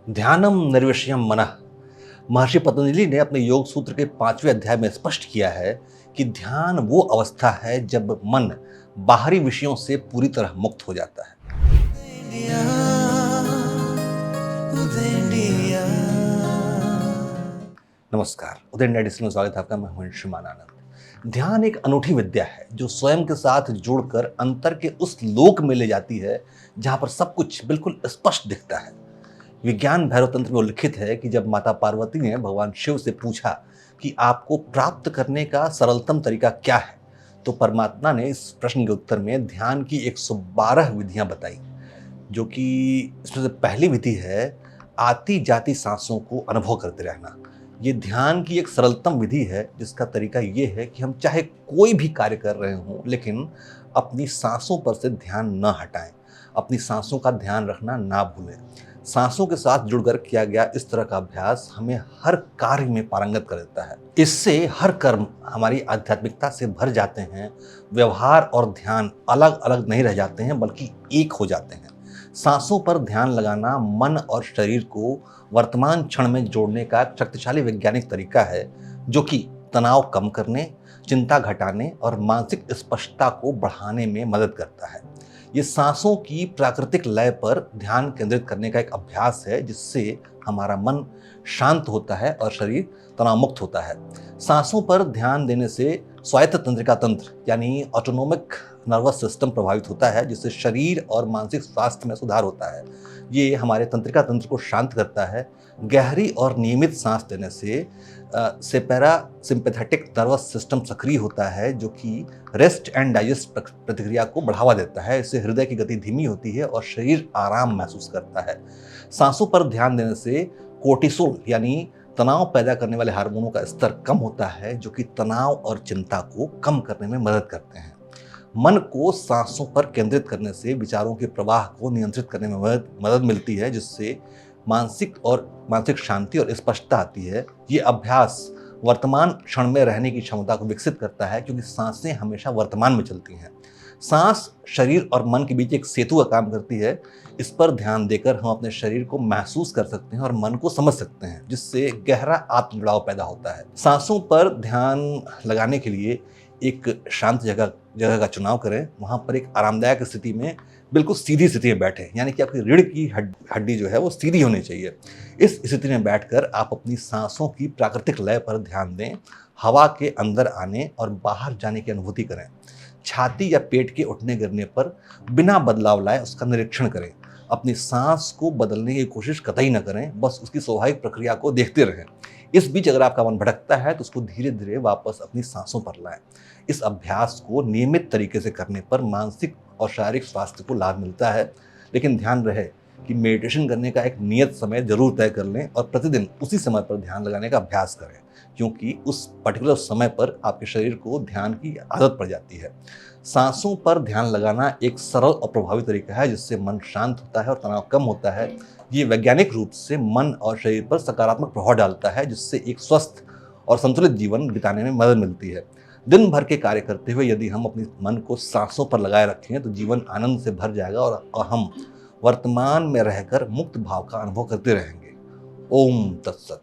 ध्यानम निर्विषयम मनः। महर्षि पतंजलि ने अपने योग सूत्र के 5वें अध्याय में स्पष्ट किया है कि ध्यान वो अवस्था है जब मन बाहरी विषयों से पूरी तरह मुक्त हो जाता है। नमस्कार, उदय इंडिया डिजिटल में स्वागत है आपका। मैं हूं अंशुमान आनंद। ध्यान एक अनूठी विद्या है जो स्वयं के साथ जुड़कर अंतर के उस लोक में ले जाती है जहां पर सब कुछ बिल्कुल स्पष्ट दिखता है। विज्ञान भैरव तंत्र में उल्लिखित है कि जब माता पार्वती ने भगवान शिव से पूछा कि आपको प्राप्त करने का सरलतम तरीका क्या है, तो परमात्मा ने इस प्रश्न के उत्तर में ध्यान की 112 विधियां बताई, जो कि इसमें से पहली विधि है आती जाती सांसों को अनुभव करते रहना। ये ध्यान की एक सरलतम विधि है जिसका तरीका ये है कि हम चाहे कोई भी कार्य कर रहे हों लेकिन अपनी सांसों पर से ध्यान न हटाएं, अपनी सांसों का ध्यान रखना ना भूलें। सांसों के साथ जुड़कर किया गया इस तरह का अभ्यास हमें हर कार्य में पारंगत कर देता है। इससे हर कर्म हमारी आध्यात्मिकता से भर जाते हैं। व्यवहार और ध्यान अलग अलग नहीं रह जाते हैं बल्कि एक हो जाते हैं। सांसों पर ध्यान लगाना मन और शरीर को वर्तमान क्षण में जोड़ने का एक शक्तिशाली वैज्ञानिक तरीका है जो कि तनाव कम करने, चिंता घटाने और मानसिक स्पष्टता को बढ़ाने में मदद करता है। ये सांसों की प्राकृतिक लय पर ध्यान केंद्रित करने का एक अभ्यास है जिससे हमारा मन शांत होता है और शरीर तनाव मुक्त होता है। सांसों पर ध्यान देने से स्वायत्त तंत्रिका तंत्र यानी ऑटोनोमिक नर्वस सिस्टम प्रभावित होता है, जिससे शरीर और मानसिक स्वास्थ्य में सुधार होता है। ये हमारे तंत्रिका तंत्र को शांत करता है। गहरी और नियमित सांस लेने से सेपेरा सिंपैथेटिक नर्वस सिस्टम सक्रिय होता है जो कि रेस्ट एंड डाइजेस्ट प्रतिक्रिया को बढ़ावा देता है। इससे हृदय की गति धीमी होती है और शरीर आराम महसूस करता है। सांसों पर ध्यान देने से कोर्टिसोल यानी तनाव पैदा करने वाले हार्मोनों का स्तर कम होता है जो कि तनाव और चिंता को कम करने में मदद करते हैं। मन को सांसों पर केंद्रित करने से विचारों के प्रवाह को नियंत्रित करने में मदद मिलती है, जिससे मानसिक शांति और स्पष्टता आती है। ये अभ्यास वर्तमान क्षण में रहने की क्षमता को विकसित करता है क्योंकि सांसें हमेशा वर्तमान में चलती हैं। सांस शरीर और मन के बीच एक सेतु का काम करती है। इस पर ध्यान देकर हम अपने शरीर को महसूस कर सकते हैं और मन को समझ सकते हैं, जिससे गहरा आत्म जुड़ाव पैदा होता है। सांसों पर ध्यान लगाने के लिए एक शांत जगह का चुनाव करें। वहाँ पर एक आरामदायक स्थिति में बिल्कुल सीधी स्थिति में बैठें, यानी कि आपकी रीढ़ की हड्डी जो है वो सीधी होनी चाहिए। इस स्थिति में बैठकर आप अपनी सांसों की प्राकृतिक लय पर ध्यान दें। हवा के अंदर आने और बाहर जाने की अनुभूति करें। छाती या पेट के उठने गिरने पर बिना बदलाव लाए उसका निरीक्षण करें। अपनी सांस को बदलने की कोशिश कतई न करें, बस उसकी स्वाभाविक प्रक्रिया को देखते रहें। इस बीच अगर आपका मन भटकता है तो उसको धीरे धीरे वापस अपनी सांसों पर लाएं। इस अभ्यास को नियमित तरीके से करने पर मानसिक और शारीरिक स्वास्थ्य को लाभ मिलता है। लेकिन ध्यान रहे कि मेडिटेशन करने का एक नियत समय जरूर तय कर लें और प्रतिदिन उसी समय पर ध्यान लगाने का अभ्यास करें, क्योंकि उस पर्टिकुलर समय पर आपके शरीर को ध्यान की आदत पड़ जाती है। सांसों पर ध्यान लगाना एक सरल और प्रभावी तरीका है जिससे मन शांत होता है और तनाव कम होता है। ये वैज्ञानिक रूप से मन और शरीर पर सकारात्मक प्रभाव डालता है, जिससे एक स्वस्थ और संतुलित जीवन बिताने में मदद मिलती है। दिन भर के कार्य करते हुए यदि हम अपने मन को सांसों पर लगाए रखें तो जीवन आनंद से भर जाएगा और हम वर्तमान में रहकर मुक्त भाव का अनुभव करते रहेंगे। ओम तत्सत।